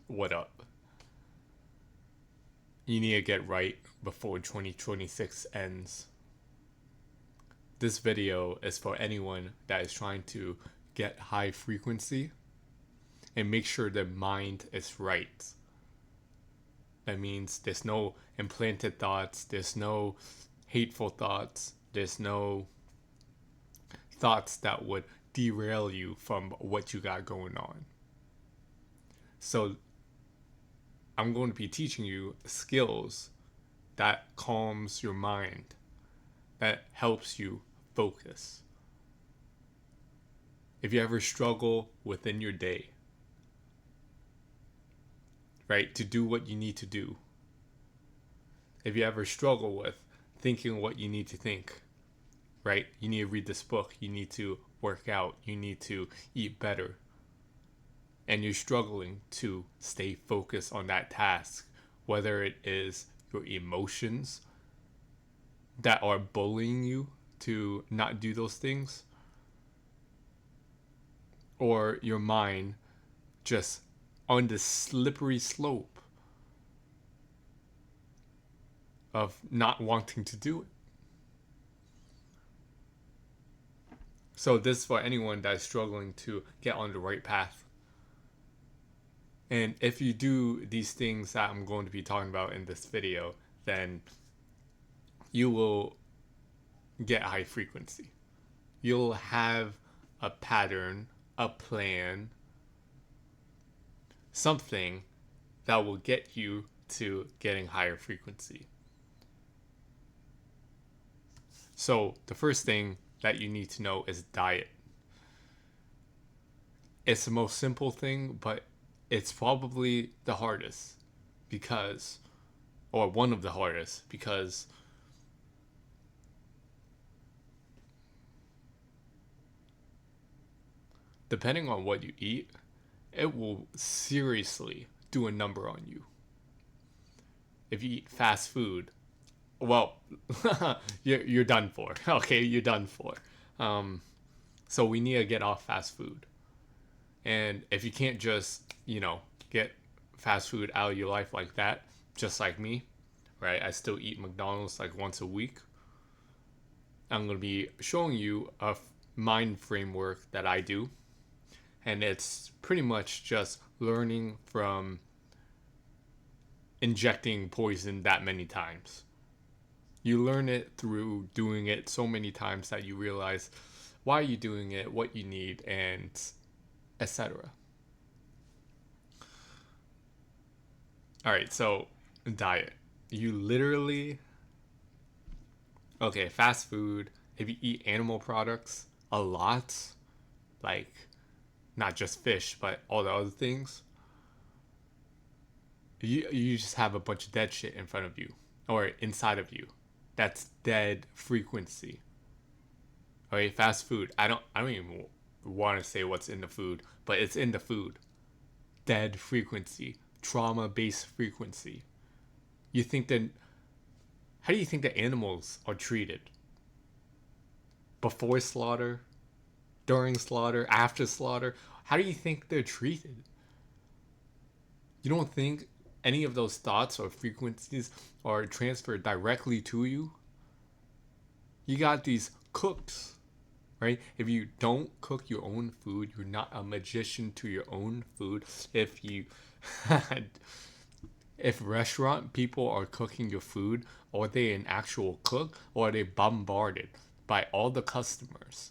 What up? You need to get right before 2026 ends. This video is for anyone that is trying to get high frequency and make sure their mind is right. That means there's no implanted thoughts, there's no hateful thoughts, there's no thoughts that would derail you from what you got going on. So, I'm going to be teaching you skills that calms your mind, that helps you focus. If you ever struggle within your day, right, to do what you need to do, if you ever struggle with thinking what you need to think, right, you need to read this book, you need to work out, you need to eat better, and you're struggling to stay focused on that task, whether it is your emotions that are bullying you to not do those things, or your mind just on the slippery slope of not wanting to do it. So this is for anyone that is struggling to get on the right path. And if you do these things that I'm going to be talking about in this video, then you will get high frequency. You'll have a pattern, a plan, something that will get you to getting higher frequency. So the first thing that you need to know is diet. It's the most simple thing, but it's probably the hardest because, or one of the hardest, because depending on what you eat, it will seriously do a number on you. If you eat fast food, well, you're done for. Okay, you're done for. So we need to get off fast food. And if you can't just, get fast food out of your life like that, just like me, right? I still eat McDonald's like once a week. I'm going to be showing you a mind framework that I do. And it's pretty much just learning from injecting poison that many times. You learn it through doing it so many times that you realize why you're doing it, what you need, and etc. All right, so diet. You literally, okay, fast food. If you eat animal products a lot, like not just fish, but all the other things, you just have a bunch of dead shit in front of you or inside of you. That's dead frequency. Okay, fast food. I don't even want to say what's in the food, but it's in the food. Dead frequency, trauma based frequency. You think that how do you think the animals are treated? Before slaughter, during slaughter, after slaughter? How do you think they're treated? You don't think any of those thoughts or frequencies are transferred directly to you? You got these cooks, right? If you don't cook your own food, you're not a magician to your own food. If restaurant people are cooking your food, are they an actual cook or are they bombarded by all the customers?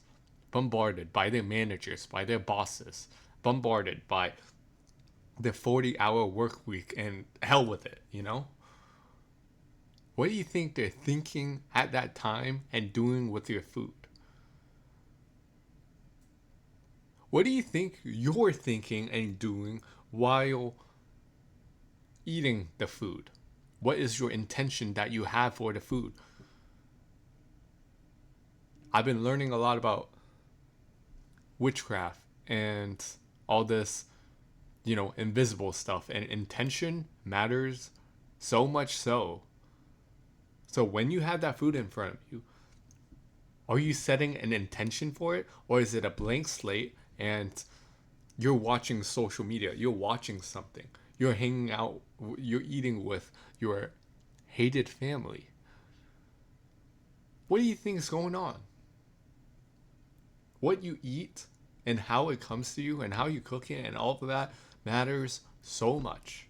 Bombarded by their managers, by their bosses, bombarded by the 40-hour work week and hell with it? What do you think they're thinking at that time and doing with your food? What do you think you're thinking and doing while eating the food? What is your intention that you have for the food? I've been learning a lot about witchcraft and all this, invisible stuff. And intention matters so much so. So when you have that food in front of you, are you setting an intention for it? Or is it a blank slate and you're watching social media? You're watching something. You're hanging out, you're eating with your hated family. What do you think is going on? What you eat and how it comes to you and how you cook it and all of that matters so much.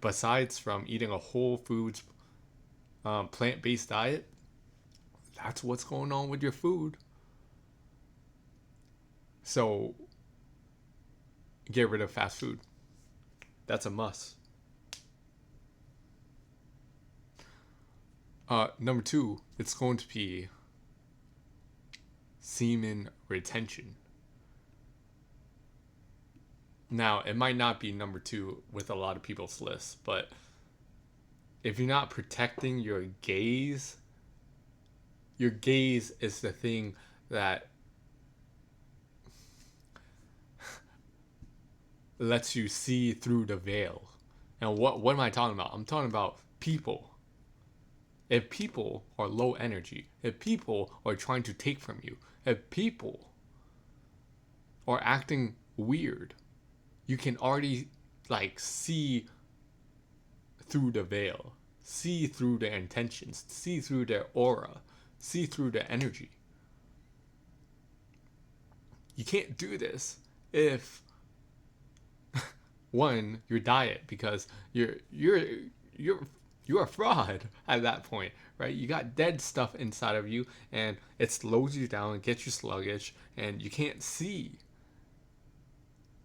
Besides from eating a whole foods plant-based diet, that's what's going on with your food. So get rid of fast food. That's a must. Number two, it's going to be semen retention. Now, it might not be number two with a lot of people's lists, but if you're not protecting your gaze is the thing that lets you see through the veil. And what am I talking about? I'm talking about people. If people are low energy, if people are trying to take from you, if people are acting weird, you can already like see through the veil, see through their intentions, see through their aura, see through their energy. You can't do this if one, your diet, because you're a fraud at that point, right? You got dead stuff inside of you, and it slows you down, gets you sluggish, and you can't see.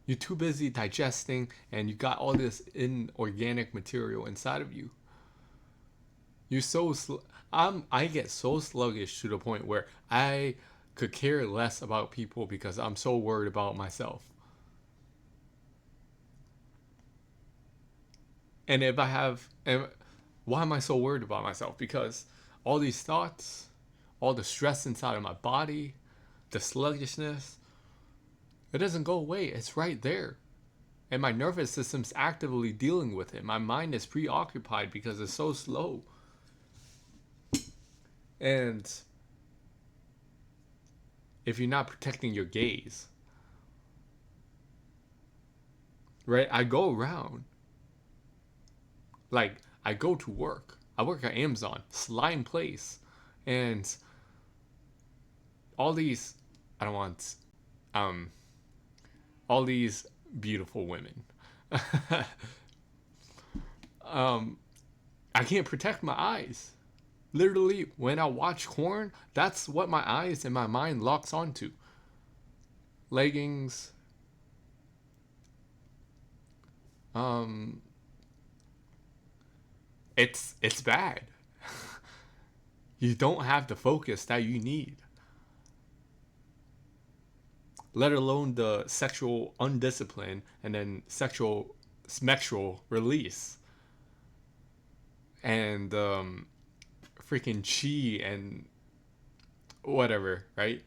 You're too busy digesting, and you got all this inorganic material inside of you. You're so I get so sluggish to the point where I could care less about people because I'm so worried about myself. And if I have, and why am I so worried about myself? Because all these thoughts, all the stress inside of my body, the sluggishness, it doesn't go away. It's right there. And my nervous system's actively dealing with it. My mind is preoccupied because it's so slow. And if you're not protecting your gaze, right? I go around, like, I go to work. I work at Amazon, slime place. And all these, I don't want, um, all these beautiful women. I can't protect my eyes. Literally, when I watch porn, that's what my eyes and my mind locks onto. Leggings, it's bad. You don't have the focus that you need. Let alone the sexual undiscipline and then sexual smexual release. And freaking chi and whatever, right?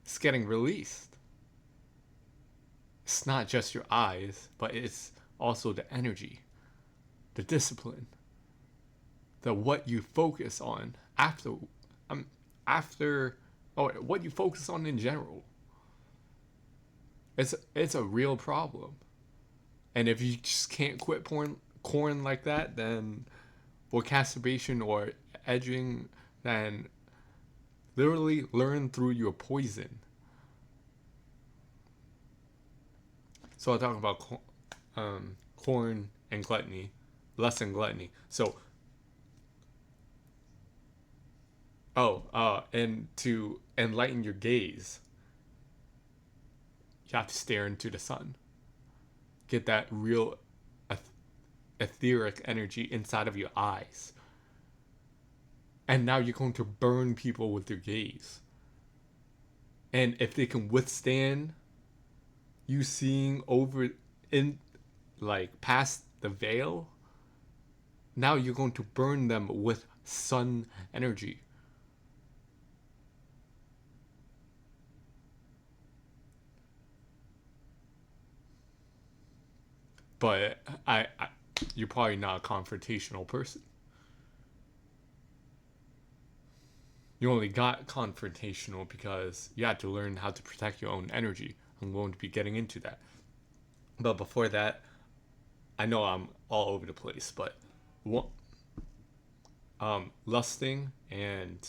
It's getting released. It's not just your eyes, but it's also the energy, the discipline, the what you focus on after or what you focus on in general. It's a real problem. And if you just can't quit corn like that, then or masturbation or edging, then literally learn through your poison. So I talk about corn and gluttony, lust and gluttony. So, and to enlighten your gaze, you have to stare into the sun. Get that real etheric energy inside of your eyes. And now you're going to burn people with your gaze. And if they can withstand you seeing over in like past the veil, now you're going to burn them with sun energy. But you're probably not a confrontational person. You only got confrontational because you had to learn how to protect your own energy. I'm going to be getting into that. But before that, I know I'm all over the place, but what lusting and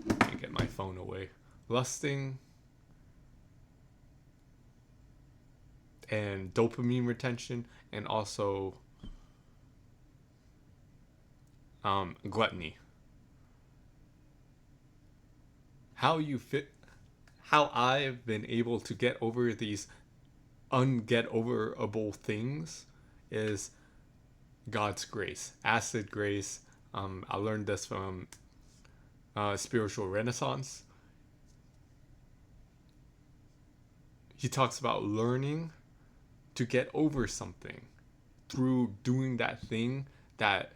let me get my phone away. Lusting and dopamine retention, and also gluttony. How you fit? How I've been able to get over these unget overable things is God's grace, acid grace. I learned this from Spiritual Renaissance. He talks about learning to get over something through doing that thing that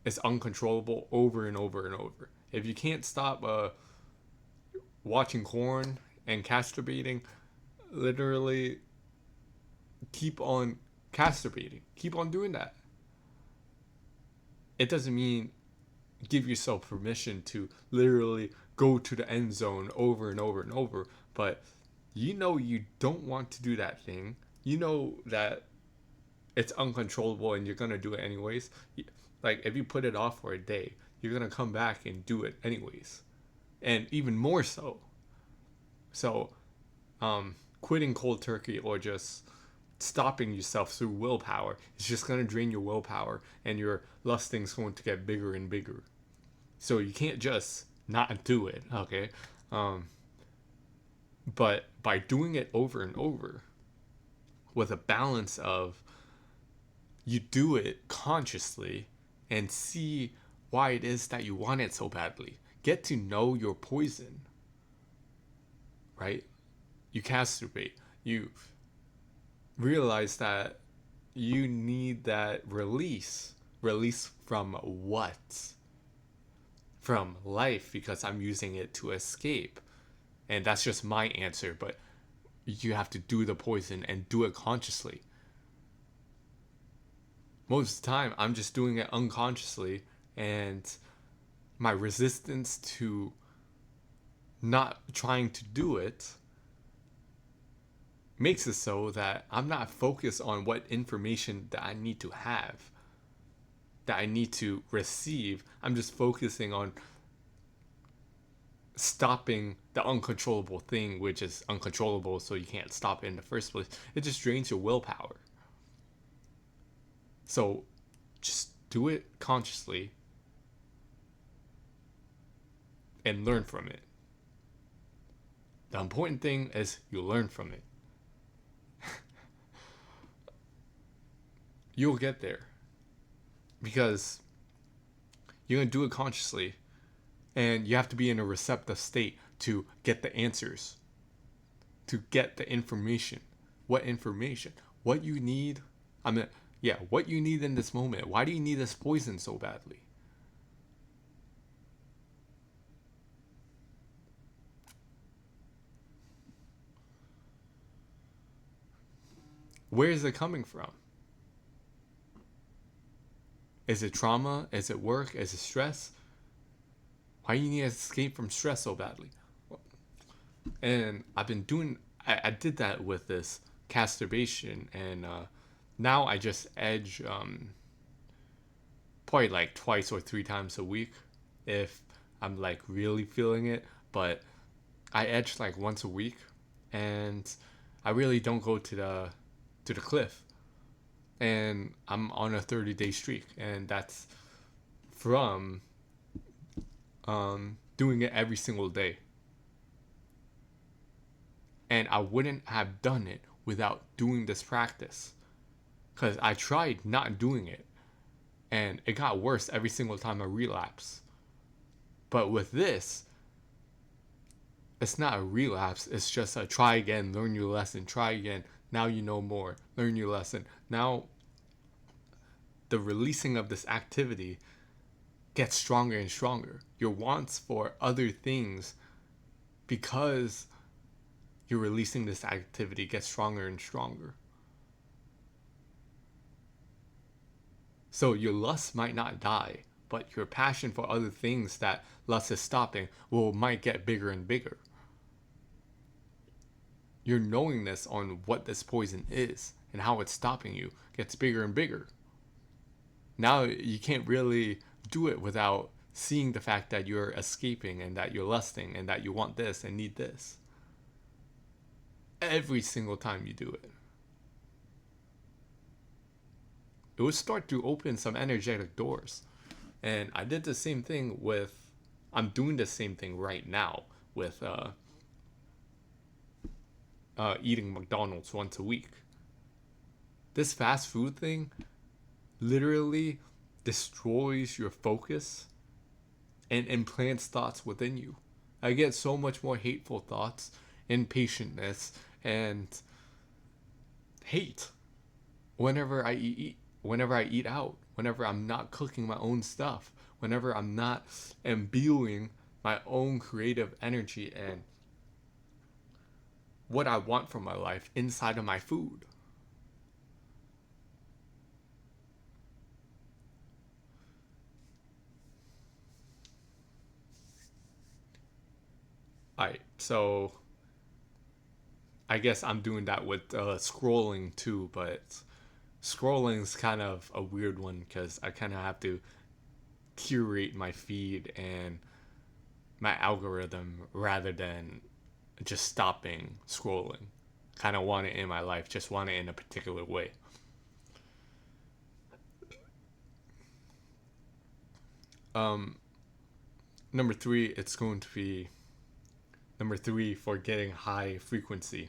is uncontrollable over and over and over. If you can't stop watching porn and masturbating, literally keep on masturbating. Keep on doing that. It doesn't mean give yourself permission to literally go to the end zone over and over and over, but you know you don't want to do that thing. You know that it's uncontrollable and you're going to do it anyways. Like if you put it off for a day, you're going to come back and do it anyways. And even more so. So, quitting cold turkey or just stopping yourself through willpower is just going to drain your willpower, and your lusting's going to get bigger and bigger. So you can't just not do it, okay? But by doing it over and over with a balance of you do it consciously and see why it is that you want it so badly. Get to know your poison, right? You masturbate. You realize that you need that release. Release from what? From life, because I'm using it to escape. And that's just my answer, but you have to do the poison and do it consciously. Most of the time, I'm just doing it unconsciously, and my resistance to not trying to do it makes it so that I'm not focused on what information that I need to have, that I need to receive. I'm just focusing on stopping the uncontrollable thing, which is uncontrollable, so you can't stop it in the first place. It just drains your willpower. So just do it consciously and learn from it. The important thing is you learn from it. You'll get there because you're going to do it consciously, and you have to be in a receptive state to get the answers, to get the information. What information? What you need? What you need in this moment. Why do you need this poison so badly? Where is it coming from? Is it trauma? Is it work? Is it stress? Why do you need to escape from stress so badly? And I did that with this masturbation, and now I just edge probably like twice or three times a week if I'm like really feeling it. But I edge like once a week, and I really don't go to the cliff. And I'm on a 30-day streak, and that's from doing it every single day. And I wouldn't have done it without doing this practice, because I tried not doing it, and it got worse every single time I relapse. But with this, it's not a relapse. It's just a try again, learn your lesson, try again. Now you know more, learn your lesson. Now the releasing of this activity gets stronger and stronger. Your wants for other things, because you're releasing this activity, gets stronger and stronger. So your lust might not die, but your passion for other things that lust is stopping might get bigger and bigger. Your knowingness on what this poison is and how it's stopping you gets bigger and bigger. Now you can't really do it without seeing the fact that you're escaping and that you're lusting and that you want this and need this every single time you do it. It would start to open some energetic doors. And I did the same thing with, I'm doing the same thing right now with eating McDonald's once a week. This fast food thing literally destroys your focus and implants thoughts within you. I get so much more hateful thoughts, impatientness, and hate whenever I eat out, whenever I'm not cooking my own stuff, whenever I'm not imbuing my own creative energy and what I want from my life inside of my food. Alright, so I guess I'm doing that with scrolling too, but scrolling's kind of a weird one because I kind of have to curate my feed and my algorithm rather than just stopping scrolling. Kind of want it in my life, just want it in a particular way. Um, number three, it's going to be number three for getting high frequency.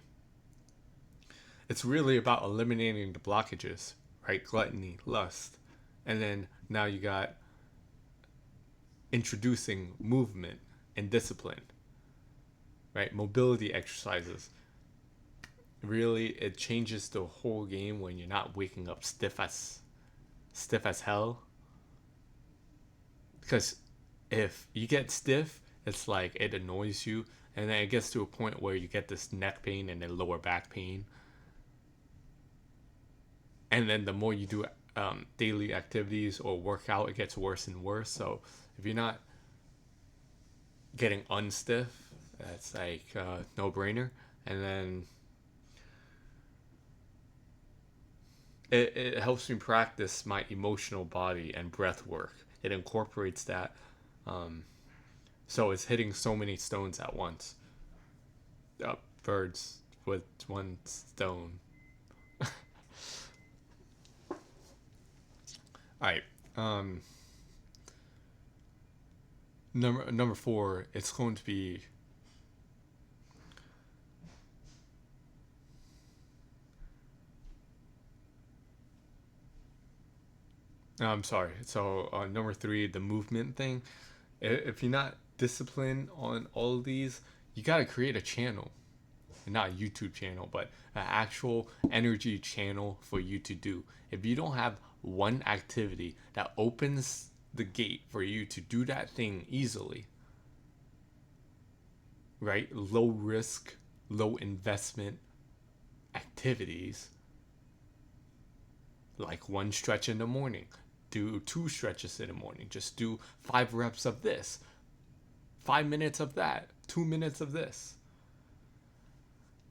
It's really about eliminating the blockages, right? Gluttony, lust. And then now you got introducing movement and discipline, right? Mobility exercises. Really, it changes the whole game when you're not waking up stiff as hell. Because if you get stiff, it's like it annoys you, and then it gets to a point where you get this neck pain and then lower back pain. And then the more you do daily activities or workout, it gets worse and worse. So if you're not getting unstiff, that's like no brainer. And then it helps me practice my emotional body and breath work. It incorporates that. So it's hitting so many stones at once. Birds with one stone. All right. Number four, it's going to be I'm sorry. So number three, the movement thing. If you're not disciplined on all of these, you got to create a channel, not a YouTube channel, but an actual energy channel for you to do. If you don't have one activity that opens the gate for you to do that thing easily, right? Low risk, low investment activities, like one stretch in the morning, do two stretches in the morning, just do 5 reps of this, 5 minutes of that, 2 minutes of this.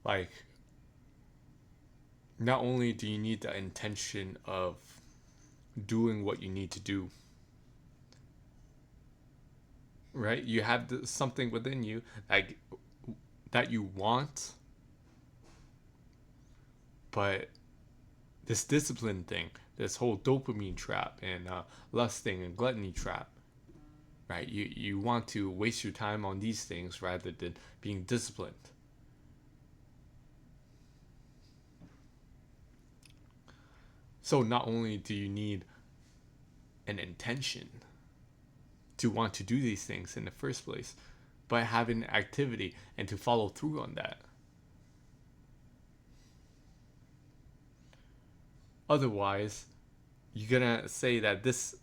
Like, not only do you need the intention of doing what you need to do, right? You have something within you that you want, but this discipline thing, this whole dopamine trap and lusting and gluttony trap, right? You want to waste your time on these things rather than being disciplined. So not only do you need an intention to want to do these things in the first place, but have an activity and to follow through on that. Otherwise, you're gonna say that this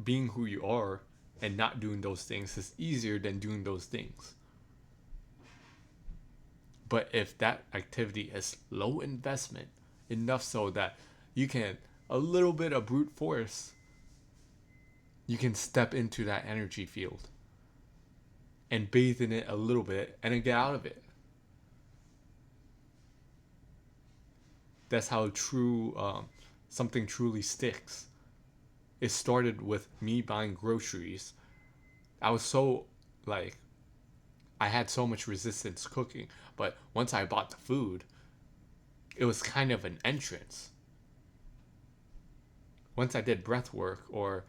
being who you are and not doing those things is easier than doing those things. But if that activity is low investment, enough so that you can, a little bit of brute force, you can step into that energy field and bathe in it a little bit and then get out of it. That's how something truly sticks. It started with me buying groceries. I was so like I had so much resistance cooking, but once I bought the food, it was kind of an entrance. Once I did breath work or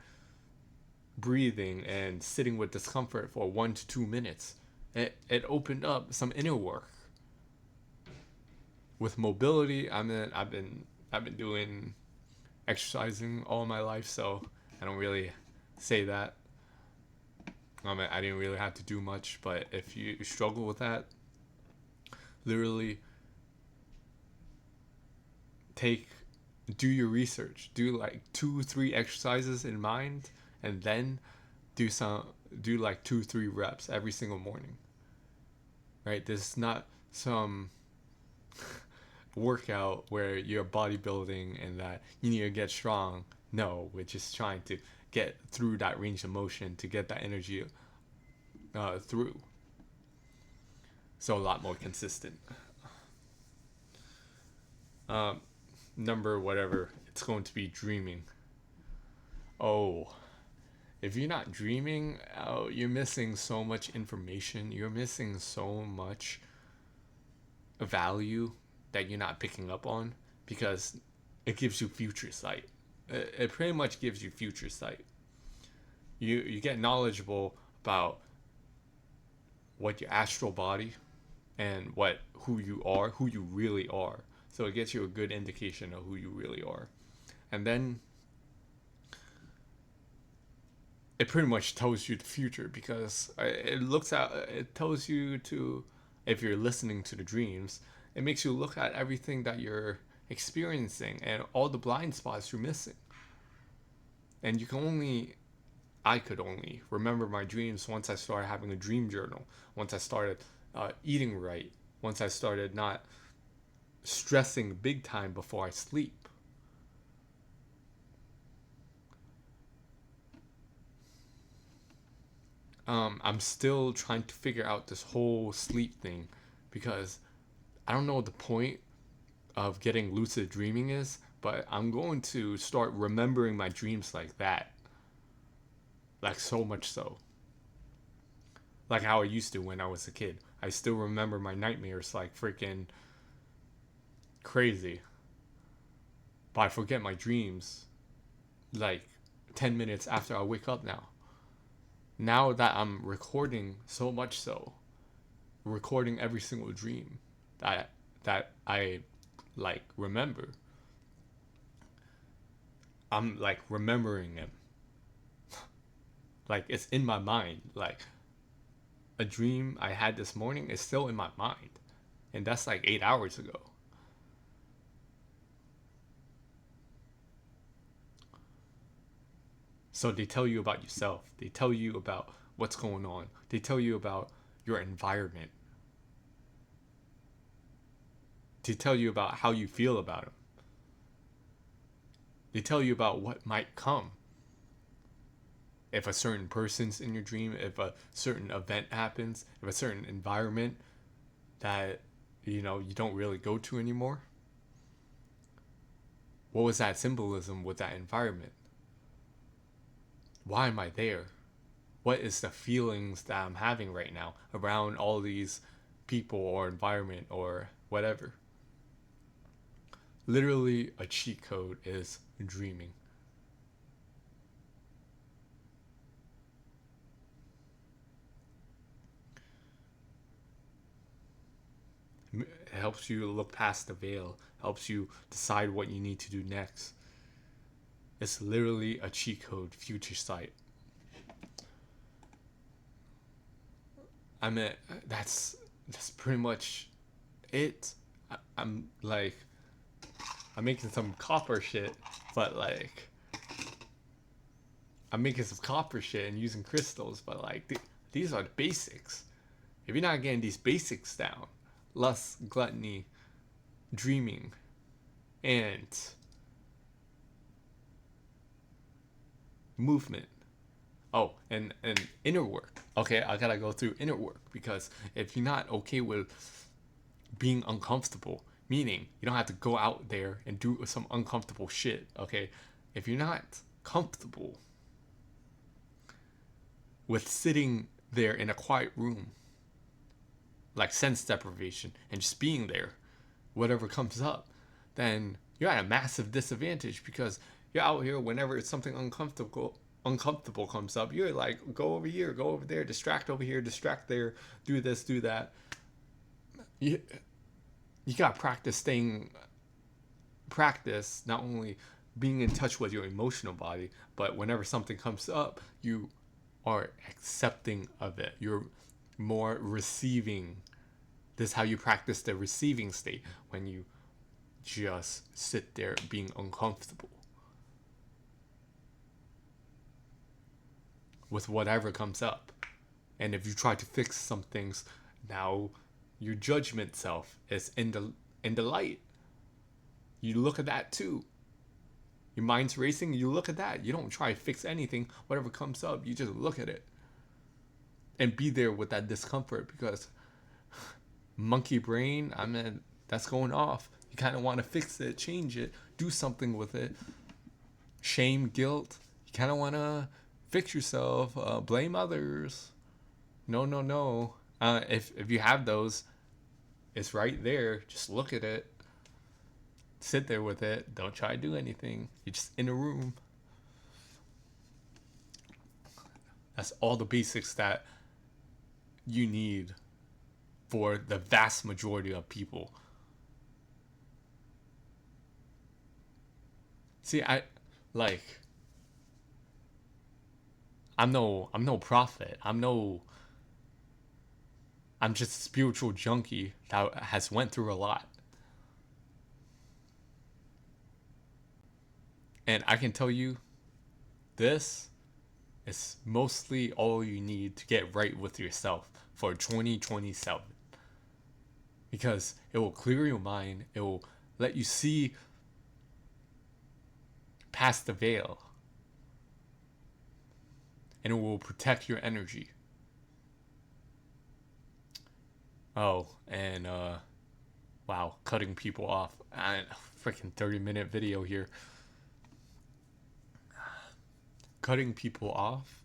breathing and sitting with discomfort for 1 to 2 minutes, it opened up some inner work. With mobility, I've been doing exercising all my life, so I don't really say that. I didn't really have to do much, but if you struggle with that, literally take do your research. Do like 2 3 exercises in mind, and then do some do like 2 3 reps every single morning. Right? This is not some workout where you're bodybuilding and that you need to get strong. No, we're just trying to get through that range of motion to get that energy through. So a lot more consistent. Number whatever, it's going to be dreaming. Oh, if you're not dreaming, you're missing so much information. You're missing so much value that you're not picking up on because it gives you future sight. It pretty much gives you future sight. You get knowledgeable about what your astral body and who you are, who you really are. So it gets you a good indication of who you really are. And then it pretty much tells you the future because it tells you to, if you're listening to the dreams, it makes you look at everything that you're experiencing and all the blind spots you're missing. And I could only remember my dreams once I started having a dream journal, once I started eating right, once I started not stressing big time before I sleep. I'm still trying to figure out this whole sleep thing because I don't know what the point of getting lucid dreaming is, but I'm going to start remembering my dreams like that. Like so much so. Like how I used to when I was a kid. I still remember my nightmares like freaking crazy. But I forget my dreams like 10 minutes after I wake up now. Now that I'm recording so much so, recording every single dream that I like remember. I'm like remembering them. Like it's in my mind. Like a dream I had this morning is still in my mind. And that's like 8 hours ago. So they tell you about yourself. They tell you about what's going on. They tell you about your environment. They tell you about how you feel about them. They tell you about what might come. If a certain person's in your dream, if a certain event happens, if a certain environment that you don't really go to anymore. What was that symbolism with that environment? Why am I there? What is the feelings that I'm having right now around all these people or environment or whatever? Literally, a cheat code is dreaming. It helps you look past the veil, helps you decide what you need to do next. It's literally a cheat code, future sight. I mean, that's pretty much it. I'm like, I'm making some copper shit, but like, I'm making some copper shit and using crystals, but like, these are the basics. If you're not getting these basics down, lust, gluttony, dreaming, and movement. Oh, and inner work. Okay, I gotta go through inner work because if you're not okay with being uncomfortable, Meaning, you don't have to go out there and do some uncomfortable shit, okay? If you're not comfortable with sitting there in a quiet room, like sense deprivation, and just being there, whatever comes up, then you're at a massive disadvantage because you're out here whenever it's something uncomfortable comes up, you're like, go over here, go over there, distract over here, distract there, do this, do that. You got to practice not only being in touch with your emotional body, but whenever something comes up, you are accepting of it. You're more receiving. This is how you practice the receiving state, when you just sit there being uncomfortable with whatever comes up. And if you try to fix some things, now your judgment self is in the light. You look at that too. Your mind's racing, you look at that. You don't try to fix anything. Whatever comes up, you just look at it. And be there with that discomfort, because monkey brain, I mean, that's going off. You kind of want to fix it, change it, do something with it. Shame, guilt, you kind of want to fix yourself, blame others. No. If you have those, it's right there. Just look at it. Sit there with it. Don't try to do anything. You're just in a room. That's all the basics that you need for the vast majority of people. See, I'm no prophet. I'm just a spiritual junkie that has went through a lot. And I can tell you, this is mostly all you need to get right with yourself for 2027. Because it will clear your mind. It will let you see past the veil. And it will protect your energy. Oh, and wow, cutting people off. Freaking 30-minute video here. Cutting people off.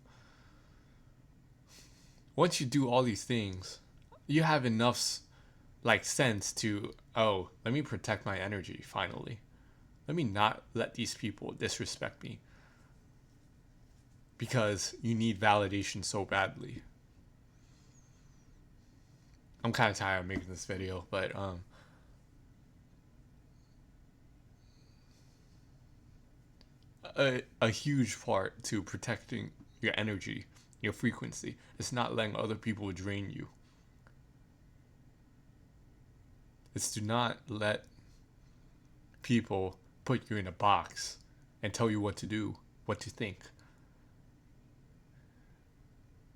Once you do all these things, you have enough sense to, oh, let me protect my energy finally. Let me not let these people disrespect me. Because you need validation so badly. I'm kind of tired of making this video, but a huge part to protecting your energy, your frequency, is not letting other people drain you. It's to not let people put you in a box and tell you what to do, what to think.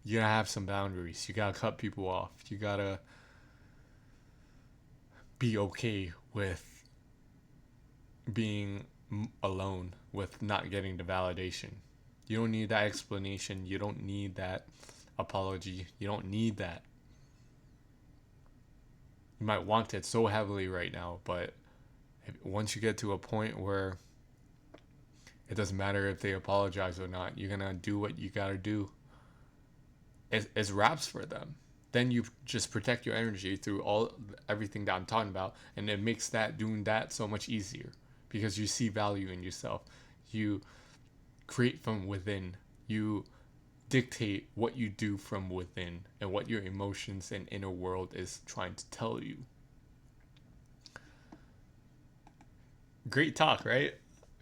You gotta have some boundaries. You gotta cut people off. You gotta be okay with being alone, with not getting the validation. You don't need that explanation. You don't need that apology. You don't need that. You might want it so heavily right now, but once you get to a point where it doesn't matter if they apologize or not, you're gonna do what you gotta do. It's wraps for them. Then you just protect your energy through everything that I'm talking about, and it makes doing that so much easier, because you see value in yourself. You create from within. You dictate what you do from within and what your emotions and inner world is trying to tell you. Great talk, right?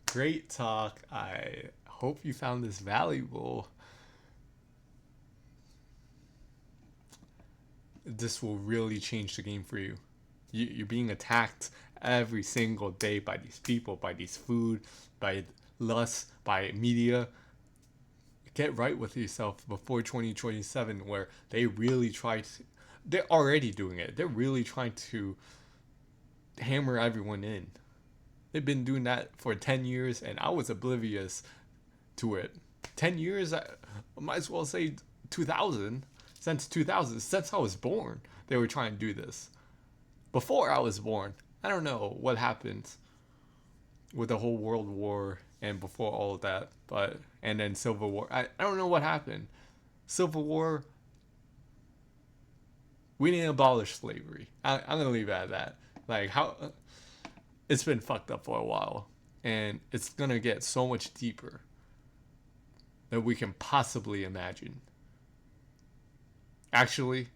Great talk. I hope you found this valuable. This will really change the game for you. You're being attacked every single day by these people, by these food, by lust, by media. Get right with yourself before 2027, where they really they're already doing it. They're really trying to hammer everyone in. They've been doing that for 10 years, and I was oblivious to it. 10 years, I might as well say 2000. Since 2000, since I was born, they were trying to do this. Before I was born, I don't know what happened with the whole World War and before all of that, but and then Civil War. I don't know what happened. Civil War, we didn't abolish slavery. I'm gonna leave it at that. Like how it's been fucked up for a while, and it's gonna get so much deeper than we can possibly imagine. Actually,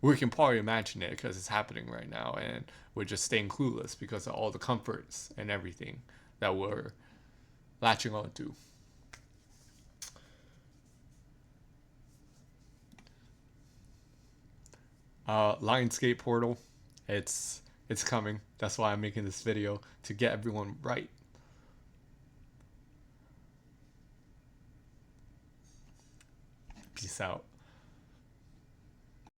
we can probably imagine it because it's happening right now, and we're just staying clueless because of all the comforts and everything that we're latching onto. Lionsgate Portal, it's coming. That's why I'm making this video to get everyone right. Peace out.